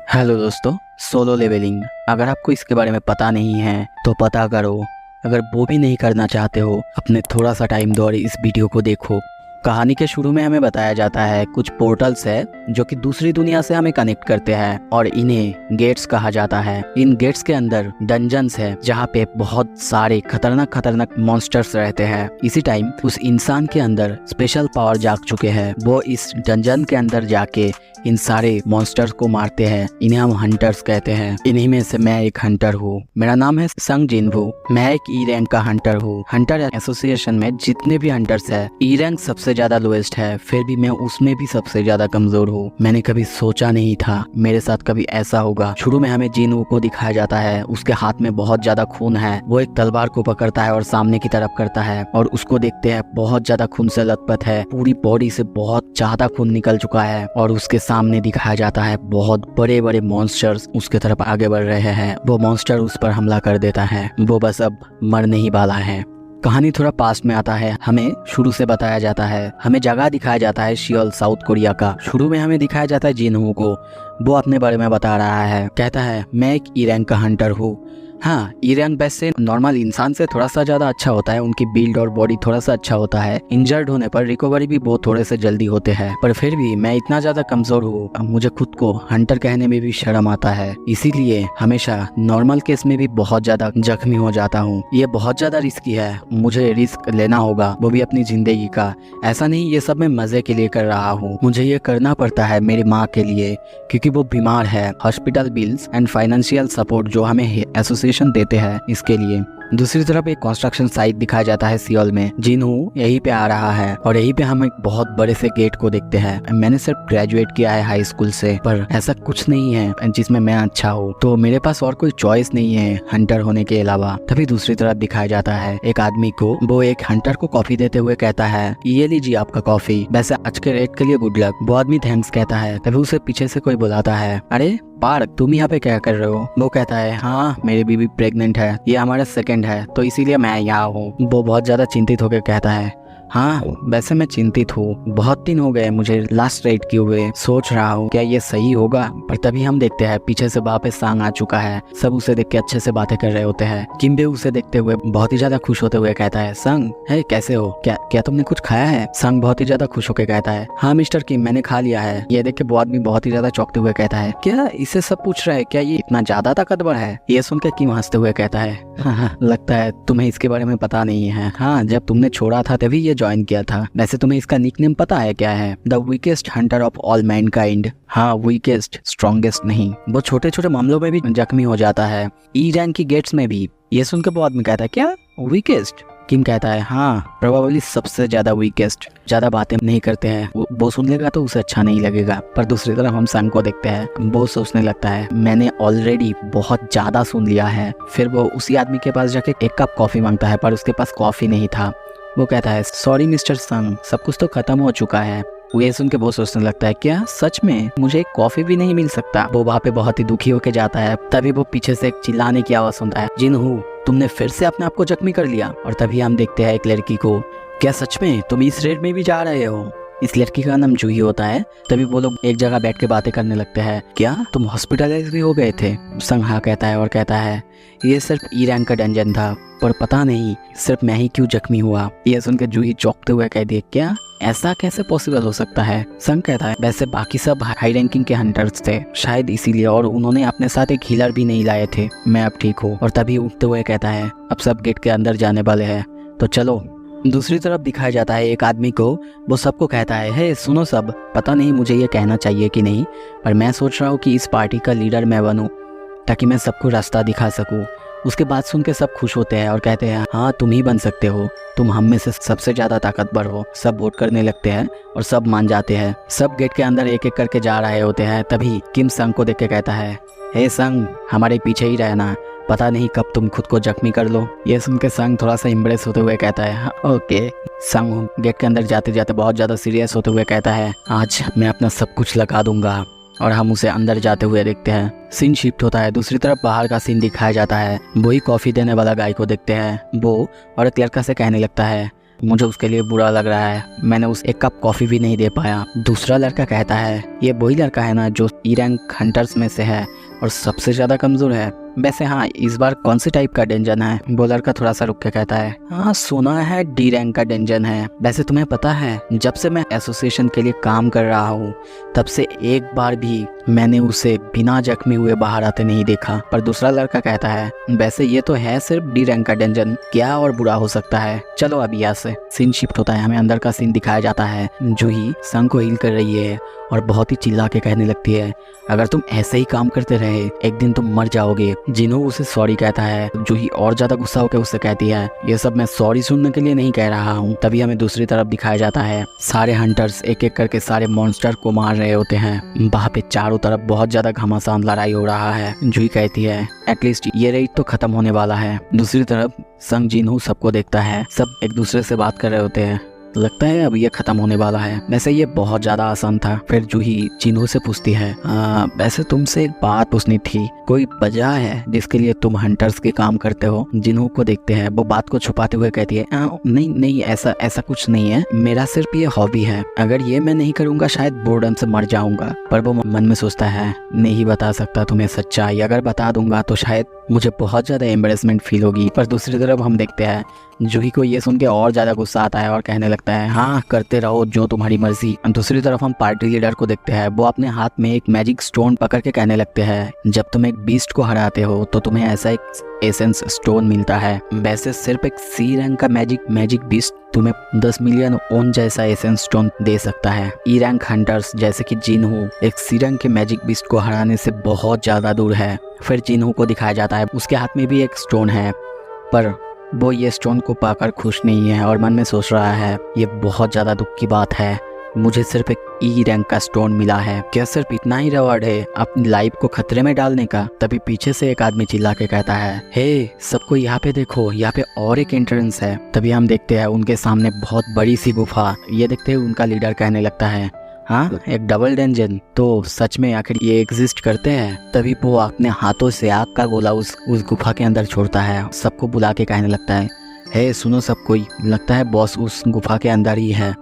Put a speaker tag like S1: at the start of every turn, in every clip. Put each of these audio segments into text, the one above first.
S1: Hello दोस्तों, solo levelling. अगर आपको इसके बारे में पता नहीं है तो पता करो। अगर वो भी नहीं करना चाहते हो, अपने थोड़ा सा टाइम दो और इस वीडियो को देखो। कहानी के शुरू में हमें बताया जाता है कुछ पोर्टल्स है जो कि दूसरी दुनिया से हमें कनेक्ट करते हैं और इन्हें गेट्स कहा जाता है। इन गेट्स के अंदर डंजन्स है जहाँ पे बहुत सारे खतरनाक खतरनाक मॉन्स्टर्स रहते हैं। इसी टाइम उस इंसान के अंदर स्पेशल पावर जाग चुके हैं। वो इस डंजन के अंदर जाके इन सारे मॉन्स्टर्स को मारते हैं। इन्हें हम हंटर्स कहते हैं। इन्हीं में से मैं एक हंटर हूँ। मेरा नाम है संग जिनवू। मैं एक ई रैंक का हंटर हूँ। हंटर एसोसिएशन में जितने भी हंटर्स है, ई रैंक सबसे ज्यादा लोएस्ट है, फिर भी मैं उसमें भी सबसे ज्यादा कमजोर हूँ। मैंने कभी सोचा नहीं था मेरे साथ कभी ऐसा होगा। शुरू में हमें जिनवू को दिखाया जाता है, उसके हाथ में बहुत ज्यादा खून है। वो एक तलवार को पकड़ता है और सामने की तरफ करता है और उसको देखते हैं बहुत ज्यादा खून से लथपथ है। पूरी बॉडी से बहुत ज्यादा खून निकल चुका है और उसके सामने दिखाया जाता है बहुत बड़े बड़े मॉन्स्टर्स उसके तरफ आगे बढ़ रहे हैं। वो मॉन्स्टर उस पर हमला कर देता है। वो बस अब मरने ही वाला है। कहानी थोड़ा पास्ट में आता है। हमें शुरू से बताया जाता है, हमें जगह दिखाया जाता है सियोल, साउथ कोरिया का। शुरू में हमें दिखाया जाता है जिनहू को। वो अपने बारे में बता रहा है। कहता है मैं एक ई रैंक का हंटर हूँ। हाँ, ई रैंक वैसे नॉर्मल इंसान से थोड़ा सा ज्यादा अच्छा होता है। उनकी बिल्ड और बॉडी थोड़ा सा अच्छा होता है। इंजर्ड होने पर रिकवरी भी बहुत थोड़े से जल्दी होते हैं। पर फिर भी मैं इतना ज्यादा कमजोर हूँ, मुझे खुद को हंटर कहने में भी शर्म आता है। इसीलिए हमेशा नॉर्मल केस में भी बहुत ज्यादा जख्मी हो जाता हूँ। ये बहुत ज्यादा रिस्की है, मुझे रिस्क लेना होगा, वो भी अपनी जिंदगी का। ऐसा नहीं ये सब मैं मजे के लिए कर रहा हूँ, मुझे ये करना पड़ता है मेरी माँ के लिए, क्योंकि वो बीमार है। Hospital bills and financial support जो हमें एसोसिएशन देते हैं इसके लिए। दूसरी तरफ एक कंस्ट्रक्शन साइट दिखाया जाता है सियोल में। जिनहू यहीं पे आ रहा है और यहीं पे हम एक बहुत बड़े से गेट को देखते हैं। मैंने सिर्फ ग्रेजुएट किया है हाई स्कूल से, पर ऐसा कुछ नहीं है जिसमें मैं अच्छा हूँ, तो मेरे पास और कोई चॉइस नहीं है हंटर होने के अलावा। तभी दूसरी तरफ दिखाया जाता है एक आदमी को। वो एक हंटर को कॉफी देते हुए कहता है ये लीजिए आपका कॉफी, वैसे आज के रेट के लिए गुड लक। वो आदमी थैंक्स कहता है। तभी उसे पीछे से कोई बुलाता है, अरे पार्क, तुम यहाँ पे क्या कर रहे हो? वो कहता है हाँ, मेरी बीवी प्रेग्नेंट है, ये हमारा सेकंड है, तो इसीलिए मैं यहाँ हूँ। वो बहुत ज्यादा चिंतित होकर कहता है हाँ, वैसे मैं चिंतित हूँ, बहुत दिन हो गए मुझे लास्ट राइड किए हुए, सोच रहा हूँ क्या ये सही होगा। पर तभी हम देखते हैं पीछे से वापस सांग आ चुका है। सब उसे देख के अच्छे से बातें कर रहे होते हैं। किम्बे उसे देखते हुए बहुत ही ज्यादा खुश होते हुए कहता है संग, है कैसे हो, क्या तुमने कुछ खाया है? संग बहुत ही ज्यादा खुश होकर कहता है हाँ मिस्टर किम, मैंने खा लिया है। ये देख के वो आदमी बहुत ही ज्यादा चौंकते हुए कहता है क्या इसे सब पूछ रहा है, क्या ये इतना ज्यादा ताकतवर है? ये सुनकर किम हंसते हुए कहता है हाँ, लगता है तुम्हें इसके बारे में पता नहीं है। हाँ, जब तुमने छोड़ा था तभी ये ज्वाइन किया था। वैसे तुम्हें इसका निकनेम पता है क्या है? The weakest Hunter of all Mankind. हाँ, वीकेस्ट, स्ट्रॉन्गेस्ट नहीं। वो छोटे छोटे मामलों में भी जख्मी हो जाता है, ई रैंक की गेट्स में भी। ये सुनकर वो आदमी कहता है क्या वीकेस्ट? किम कहता है हाँ, प्रोबेबली सबसे ज्यादा वीकेस्ट। ज्यादा बातें नहीं करते हैं। वो सुन लेगा तो उसे अच्छा नहीं लगेगा। पर दूसरी तरफ हम संग को देखते हैं। वो सोचने लगता है मैंने ऑलरेडी बहुत ज्यादा सुन लिया है। फिर वो उसी आदमी के पास जाके एक कप कॉफी मांगता है, पर उसके पास कॉफी नहीं था। वो कहता है सॉरी मिस्टर संग, सब कुछ तो खत्म हो चुका है। ये सुन के वो सोचने लगता है क्या सच में मुझे एक कॉफी भी नहीं मिल सकता? वो वहाँ पे बहुत ही दुखी होके जाता है। तभी वो पीछे से एक चिल्लाने की आवाज सुनता है, जिनहू तुमने फिर से अपने आप को जख्मी कर लिया। और तभी हम देखते हैं एक लड़की को। क्या सच में तुम इस रेड में भी जा रहे हो? इस लड़की का नाम जूही होता है। तभी वो लोग एक जगह बैठ के बातें करने लगते हैं। क्या तुम हॉस्पिटलाइज भी हो गए थे? संग हाँ कहता है और कहता है ये सिर्फ ई रैंक का डंजन था, पर पता नहीं सिर्फ मैं ही क्यों जख्मी हुआ। ये सुनकर जूही चौंकते हुए कह दिए क्या ऐसा कैसे पॉसिबल हो सकता है? संग कहता है वैसे बाकी सब हाई रैंकिंग के हंटर्स थे, शायद इसीलिए, और उन्होंने अपने साथ एक हीलर भी नहीं लाए थे। मैं अब ठीक हूँ। और तभी उठते हुए कहता है अब सब गेट के अंदर जाने वाले हैं, तो चलो। दूसरी तरफ दिखाया जाता है एक आदमी को। वो सबको कहता है हे सुनो सब, पता नहीं मुझे ये कहना चाहिए कि नहीं, पर मैं सोच रहा हूँ कि इस पार्टी का लीडर मैं बनूं, ताकि मैं सबको रास्ता दिखा सकूं। उसके बाद सुन के सब खुश होते हैं और कहते हैं हाँ तुम ही बन सकते हो, तुम हम में से सबसे ज्यादा ताकतवर हो। सब वोट करने लगते हैं और सब मान जाते हैं। सब गेट के अंदर एक एक करके जा रहे होते हैं। तभी किम संग को देख के कहता है हे संग, हमारे पीछे ही रहना, पता नहीं कब तुम खुद को जख्मी कर लो। ये सुन के संग थोड़ा सा इम्प्रेस होते हुए कहता है हाँ, ओके। संग गेट के अंदर जाते जाते बहुत ज्यादा सीरियस होते हुए कहता है आज मैं अपना सब कुछ लगा दूंगा। और हम उसे अंदर जाते हुए देखते हैं। सीन शिफ्ट होता है, दूसरी तरफ बाहर का सीन दिखाया जाता है। वही कॉफी देने वाला गाय को देखते हैं। वो और एक लड़का से कहने लगता है मुझे उसके लिए बुरा लग रहा है, मैंने उस एक कप कॉफ़ी भी नहीं दे पाया। दूसरा लड़का कहता है ये वही लड़का है ना जो ई रैंक हंटर्स में से है और सबसे ज़्यादा कमज़ोर है। वैसे हाँ, इस बार कौन सी टाइप का डेंजन है? वो लड़का थोड़ा सा रुक के कहता है हाँ सुना है डी रैंक का डेंजन है। वैसे तुम्हें पता है जब से मैं एसोसिएशन के लिए काम कर रहा हूँ तब से एक बार भी मैंने उसे बिना जख्मी हुए बाहर आते नहीं देखा। पर दूसरा लड़का कहता है वैसे ये तो है सिर्फ डी रैंक का डेंजन, क्या और बुरा हो सकता है। चलो अब यहाँ से सीन शिफ्ट होता है, हमें अंदर का सीन दिखाया जाता है। जूही संग को हील कर रही है और बहुत ही चिल्ला के कहने लगती है अगर तुम ऐसे ही काम करते रहे एक दिन तुम मर जाओगे। जिन्हो उसे सॉरी कहता है। जूही और ज्यादा गुस्सा होकर उससे कहती है ये सब मैं सॉरी सुनने के लिए नहीं कह रहा हूँ। तभी हमें दूसरी तरफ दिखाया जाता है सारे हंटर्स एक एक करके सारे मॉन्स्टर को मार रहे होते हैं। वहाँ पे चारों तरफ बहुत ज्यादा घमासान लड़ाई हो रहा है। जूही कहती है एटलीस्ट ये रेड तो खत्म होने वाला है। दूसरी तरफ संग जिन्हो सबको देखता है, सब एक दूसरे से बात कर रहे होते हैं, लगता है अब ये खत्म होने वाला है। वैसे ये बहुत ज्यादा आसान था। फिर जूही जिन्हो से पूछती है वैसे तुमसे एक बात पूछनी थी, कोई वजह है जिसके लिए तुम हंटर्स के काम करते हो? जिन्हो को देखते हैं, वो बात को छुपाते हुए कहती है नहीं नहीं ऐसा कुछ नहीं है, मेरा सिर्फ ये हॉबी है, अगर ये मैं नहीं करूँगा शायद बोर्डम से मर जाऊंगा। पर वो मन में सोचता है नहीं बता सकता तुम्हें सच्चाई, अगर बता दूंगा तो शायद मुझे बहुत ज़्यादा एम्बेरसमेंट फील होगी। पर दूसरी तरफ हम देखते हैं जूही को ये सुन के और ज़्यादा गुस्सा आता है और कहने लगता है हाँ करते रहो जो तुम्हारी मर्जी। दूसरी तरफ हम पार्टी लीडर को देखते हैं, वो अपने हाथ में एक मैजिक स्टोन पकड़ के कहने लगते हैं जब तुम एक बीस्ट को हराते हो तो तुम्हें ऐसा एक एसेंस स्टोन मिलता है। वैसे सिर्फ एक सी रैंक का मैजिक बीस्ट तुम्हें 10 मिलियन ओन जैसा एसेंस स्टोन दे सकता है। ई रैंक हंटर्स जैसे कि जिन्हो एक सी रैंक के मैजिक बीस्ट को हराने से बहुत ज़्यादा दूर है। फिर जिन्हो को दिखाया जाता है उसके हाथ में भी एक स्टोन है, पर वो ये स्टोन को पाकर खुश नहीं है और मन में सोच रहा है ये बहुत ज़्यादा दुख की बात है, मुझे सिर्फ एक ई रैंक का स्टोन मिला है, क्या सिर्फ इतना ही रिवॉर्ड है अपनी लाइफ को खतरे में डालने का? तभी पीछे से एक आदमी चिल्ला के कहता है हे सबको यहाँ पे देखो, यहाँ पे और एक एंट्रेंस है। तभी हम देखते हैं उनके सामने बहुत बड़ी सी गुफा। ये देखते हुए उनका लीडर कहने लगता है हाँ एक डबल डेंजन, तो सच में आखिर ये एग्जिस्ट करते हैं? तभी वो अपने हाथों से आग का गोला उस गुफा के अंदर छोड़ता है। सबको बुला के कहने लगता है हे सुनो सब कोई, लगता है बॉस उस गुफा के अंदर ही है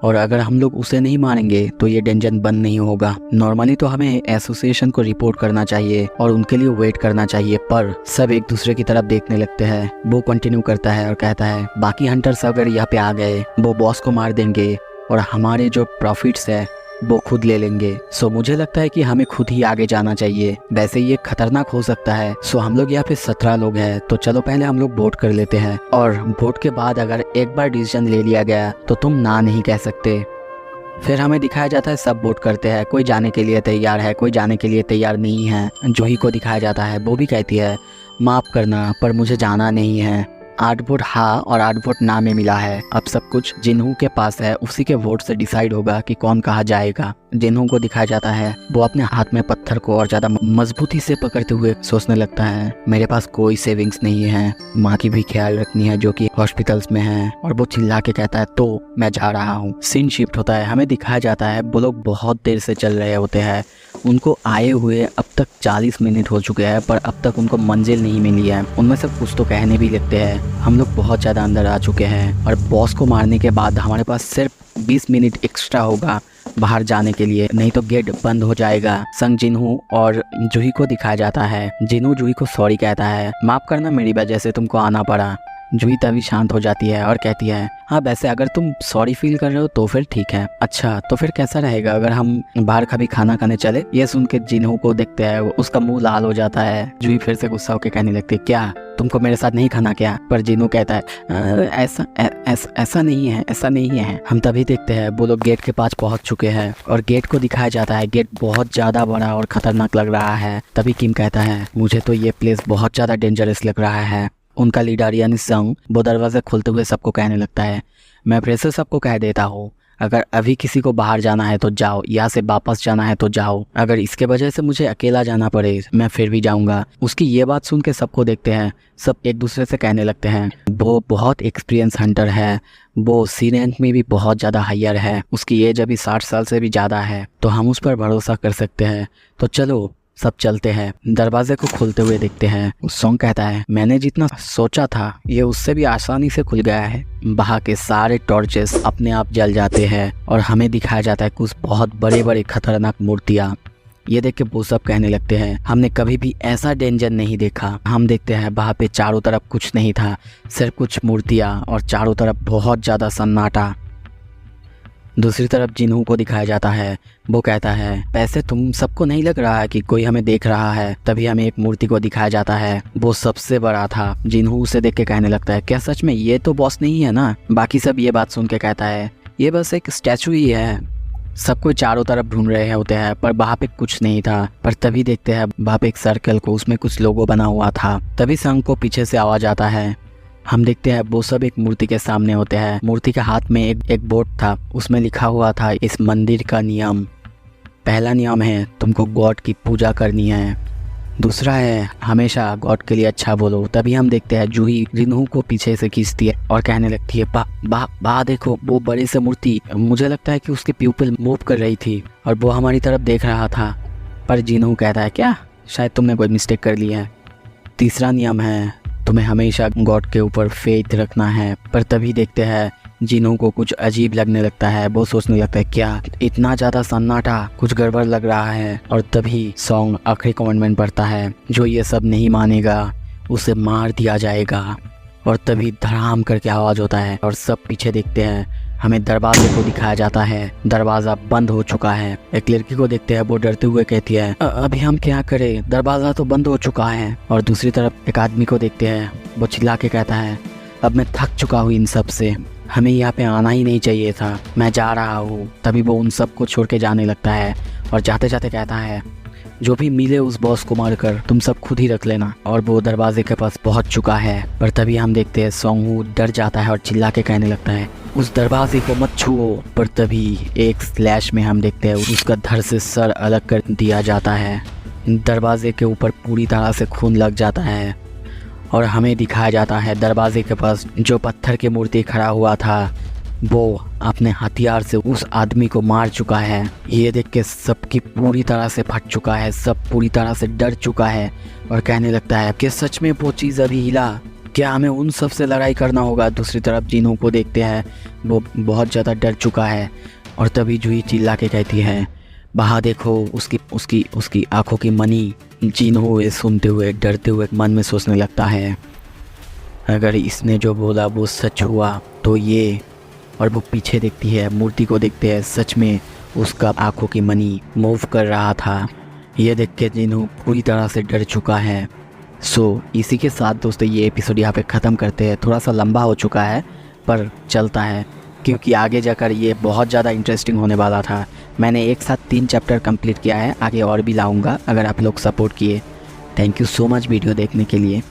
S1: और अगर हम लोग उसे नहीं मारेंगे तो ये डेंजन बंद नहीं होगा। नॉर्मली तो हमें एसोसिएशन को रिपोर्ट करना चाहिए और उनके लिए वेट करना चाहिए, पर सब एक दूसरे की तरफ देखने लगते हैं। वो कंटिन्यू करता है और कहता है बाकी हंटर्स अगर यहाँ पे आ गए वो बॉस को मार देंगे और हमारे जो प्रॉफिट्स है वो खुद ले लेंगे। सो मुझे लगता है कि हमें खुद ही आगे जाना चाहिए, वैसे ये खतरनाक हो सकता है। सो हम लोग यहाँ पे 17 लोग हैं, तो चलो पहले हम लोग वोट कर लेते हैं और वोट के बाद अगर एक बार डिसीजन ले लिया गया तो तुम ना नहीं कह सकते। फिर हमें दिखाया जाता है सब वोट करते हैं, कोई जाने के लिए तैयार है, कोई जाने के लिए तैयार नहीं है। जूही को दिखाया जाता है, वो भी कहती है माफ़ करना पर मुझे जाना नहीं है। 8 वोट हाँ और 8 वोट ना में मिला है। अब सब कुछ जिन्हो के पास है, उसी के वोट से डिसाइड होगा कि कौन कहाँ जाएगा। जिन्हो को दिखाया जाता है वो अपने हाथ में पत्थर को और ज्यादा मजबूती से पकड़ते हुए सोचने लगता है मेरे पास कोई सेविंग्स नहीं है, माँ की भी ख्याल रखनी है जो कि हॉस्पिटल्स में है। और वो चिल्ला के कहता है तो मैं जा रहा हूँ। सीन शिफ्ट होता है, हमें दिखाया जाता है वो लोग बहुत देर से चल रहे होते हैं, उनको आए हुए अब तक 40 मिनट हो चुके हैं पर अब तक उनको मंजिल नहीं मिली है। उनमें से कुछ तो कहने भी लगते हैं हम लोग बहुत ज़्यादा अंदर आ चुके हैं और बॉस को मारने के बाद हमारे पास सिर्फ 20 मिनट एक्स्ट्रा होगा बाहर जाने के लिए, नहीं तो गेट बंद हो जाएगा। संग जिन्हो और जूही को दिखाया जाता है। जिन्हो जूही को सॉरी कहता है, माफ़ करना मेरी वजह से तुमको आना पड़ा। जूही तभी शांत हो जाती है और कहती है हाँ वैसे अगर तुम सॉरी फील कर रहे हो तो फिर ठीक है। अच्छा तो फिर कैसा रहेगा अगर हम बाहर कभी खाना खाने चले? ये सुन के जिन्हो को देखते हैं उसका मुंह लाल हो जाता है। जूही फिर से गुस्सा होकर कहने लगती है क्या तुमको मेरे साथ नहीं खाना क्या? पर जिन्हो कहता है ऐसा नहीं है, ऐसा नहीं है। हम तभी देखते हैं वो लोग गेट के पास पहुंच चुके हैं और गेट को दिखाया जाता है। गेट बहुत ज़्यादा बड़ा और ख़तरनाक लग रहा है। तभी किम कहता है मुझे तो ये प्लेस बहुत ज़्यादा डेंजरस लग रहा है। उनका लीडर यानी संग वो दरवाज़ा खोलते हुए सबको कहने लगता है मैं फिर से सबको कह देता हूँ अगर अभी किसी को बाहर जाना है तो जाओ, यहाँ से वापस जाना है तो जाओ, अगर इसके वजह से मुझे अकेला जाना पड़े मैं फिर भी जाऊँगा। उसकी ये बात सुन के सबको देखते हैं, सब एक दूसरे से कहने लगते हैं वो बहुत एक्सपीरियंस हंटर है, वो सी रैंक में भी बहुत ज़्यादा हायर है, उसकी एज अभी 60 साल से भी ज़्यादा है, तो हम उस पर भरोसा कर सकते हैं। तो चलो सब चलते हैं, दरवाजे को खोलते हुए देखते हैं। सॉन्ग कहता है, मैंने जितना सोचा था ये उससे भी आसानी से खुल गया है। वहाँ के सारे टॉर्चेस अपने आप जल जाते हैं और हमें दिखाया जाता है कुछ बहुत बड़े बड़े खतरनाक मूर्तियाँ। ये देख के वो सब कहने लगते हैं, हमने कभी भी ऐसा डेंजर नहीं देखा। हम देखते हैं वहाँ पे चारों तरफ कुछ नहीं था, सिर्फ कुछ मूर्तियाँ और चारों तरफ बहुत ज़्यादा सन्नाटा। दूसरी तरफ जिन्हू को दिखाया जाता है। वो कहता है, वैसे तुम सबको नहीं लग रहा है कि कोई हमें देख रहा है? तभी हमें एक मूर्ति को दिखाया जाता है, वो सबसे बड़ा था। जिन्हू उसे देख के कहने लगता है, क्या सच में ये तो बॉस नहीं है ना? बाकी सब ये बात सुन के कहता है, ये बस एक स्टैचू ही है। सबको चारों तरफ ढूंढ रहे होते हैं पर वहाँ पे कुछ नहीं था। पर तभी देखते हैं वहाँ पे एक सर्कल को, उसमें कुछ लोगो बना हुआ था। तभी संग को पीछे से आवाज आता है। हम देखते हैं वो सब एक मूर्ति के सामने होते हैं। मूर्ति के हाथ में एक बोर्ड था, उसमें लिखा हुआ था इस मंदिर का नियम। पहला नियम है तुमको गॉड की पूजा करनी है। दूसरा है हमेशा गॉड के लिए अच्छा बोलो। तभी हम देखते हैं जूही जिन्हू को पीछे से खींचती है और कहने लगती है, बा देखो वो बड़ी सी मूर्ति, मुझे लगता है कि उसकी प्यूपिल मूव कर रही थी और वो हमारी तरफ देख रहा था। पर जिन्हू कहता है, क्या शायद तुमने कोई मिस्टेक कर ली है। तीसरा नियम है तुम्हें हमेशा गॉड के ऊपर फेथ रखना है। पर तभी देखते हैं जिन्हू को कुछ अजीब लगने लगता है। वो सोचने लगता है, क्या इतना ज़्यादा सन्नाटा, कुछ गड़बड़ लग रहा है। और तभी सॉन्ग आखिरी कमेंटमेंट पढ़ता है, जो ये सब नहीं मानेगा उसे मार दिया जाएगा। और तभी धड़ाम करके आवाज़ होता है और सब पीछे देखते हैं। हमें दरवाजे को दिखाया जाता है, दरवाज़ा बंद हो चुका है। एक लड़की को देखते हैं, वो डरते हुए कहती है, अभी हम क्या करें, दरवाज़ा तो बंद हो चुका है। और दूसरी तरफ एक आदमी को देखते हैं, वो चिल्ला के कहता है, अब मैं थक चुका हूँ इन सब से, हमें यहाँ पे आना ही नहीं चाहिए था, मैं जा रहा हूँ। तभी वो उन सब को छोड़ के जाने लगता है और जाते जाते कहता है, जो भी मिले उस बॉस को मारकर तुम सब खुद ही रख लेना। और वो दरवाजे के पास पहुंच चुका है। पर तभी हम देखते हैं सोंगहू डर जाता है और चिल्ला के कहने लगता है, उस दरवाजे को मत छुओ। पर तभी एक स्लैश में हम देखते हैं उसका धड़ से सर अलग कर दिया जाता है। दरवाजे के ऊपर पूरी तरह से खून लग जाता है और हमें दिखाया जाता है दरवाजे के पास जो पत्थर की मूर्ति खड़ा हुआ था, वो अपने हथियार से उस आदमी को मार चुका है। ये देख के सबकी पूरी तरह से फट चुका है, सब पूरी तरह से डर चुका है और कहने लगता है कि सच में वो चीज़ अभी हिला, क्या हमें उन सब से लड़ाई करना होगा। दूसरी तरफ जिन्हू को देखते हैं, वो बहुत ज़्यादा डर चुका है। और तभी जूही चिल्ला के कहती है, वहाँ देखो उसकी आंखों की मनी। जिन्हू ये सुनते हुए डरते हुए मन में सोचने लगता है, अगर इसने जो बोला वो सच हुआ तो ये। और वो पीछे देखती है, मूर्ति को देखते हैं, सच में उसका आंखों की मनी मूव कर रहा था। ये देख के जिन्हू पूरी तरह से डर चुका है। इसी के साथ दोस्तों ये एपिसोड यहाँ पे ख़त्म करते हैं। थोड़ा सा लंबा हो चुका है पर चलता है, क्योंकि आगे जाकर ये बहुत ज़्यादा इंटरेस्टिंग होने वाला था। मैंने एक साथ 3 चैप्टर कंप्लीट किया है, आगे और भी लाऊंगा अगर आप लोग सपोर्ट किए। Thank you so much video देखने के लिए।